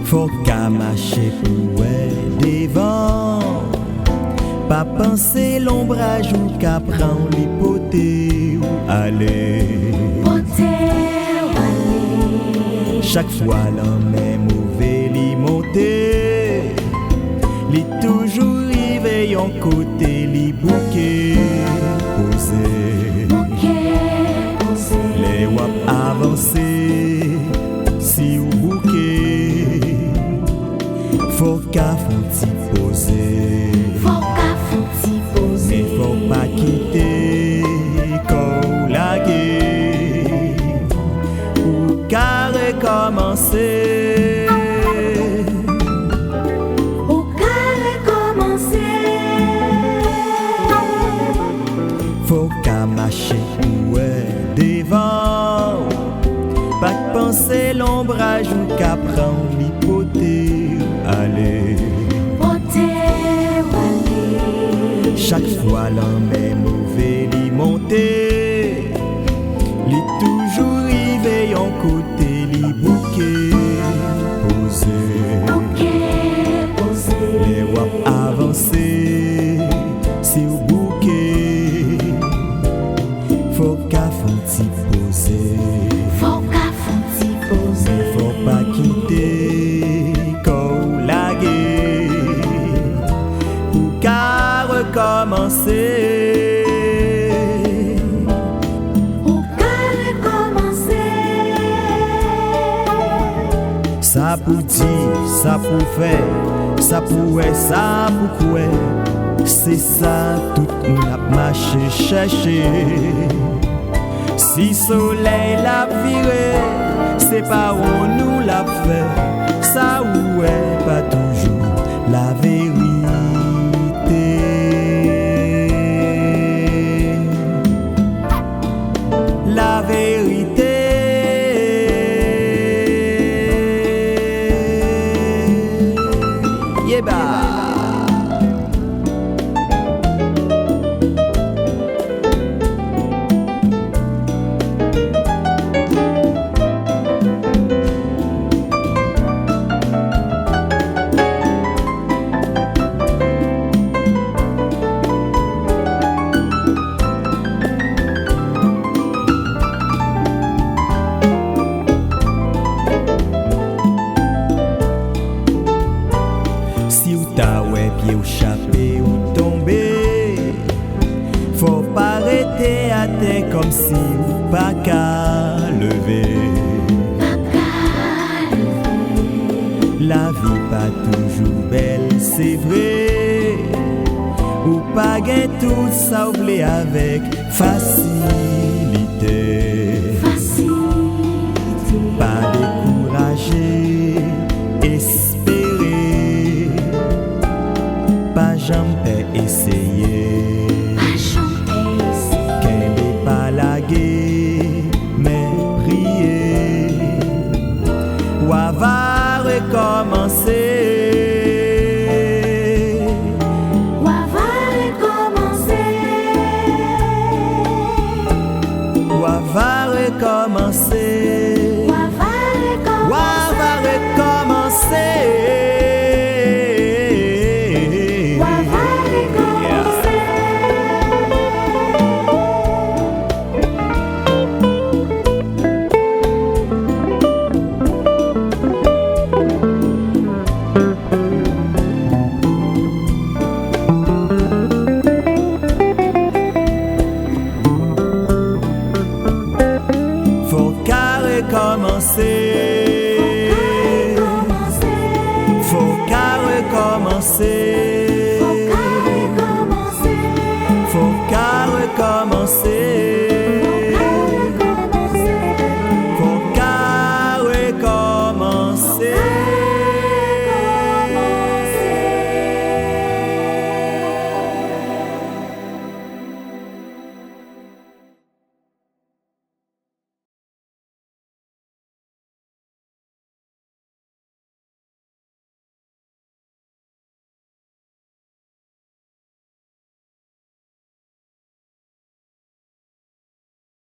Faut qu'à marcher pour devant, pas penser l'ombrage ou qu'à prendre l'hypothèse ou aller. Chaque fois la même mauvais li monter, li toujours rive yon côté li bouquet posé. Les wap avancer si ou bouquet, faut qu'à font-y poser. Mais faut pas quitter qu'on la guerre ou qu'à recommencer. Faut qu'à marcher ouais devant, pas que penser l'ombrage ou qu'à prendre l'hypothèse aller. Chaque fois la même mauvais li monter, li toujours rive yon côté li bouquet posé. Les wap avancer si ou bouquet, faut qu'à font-y poser. Mais faut pas quitter qu'on la guerre ou qu'à recommencer. Ça pour dire, ça pour faire, ça pour être, ça pour quoi. C'est ça tout nous a marché chercher. Si soleil l'a viré, c'est pas où nous l'a fait. Ça ou est pas toujours la vérité. La vérité. Yeah, bah. Ta ouais pied ou chapé ou tombé, faut pas arrêter à terre comme si ou pas qu'à lever. La vie pas toujours belle, c'est vrai, ou pas gain tout ça oublié avec facilité. Pas décourager, pas jamais essayer, qu'elle n'est pas laguée, mais prier, ou va recommencer, ou va recommencer, ou va recommencer. Faut qu'à recommencer.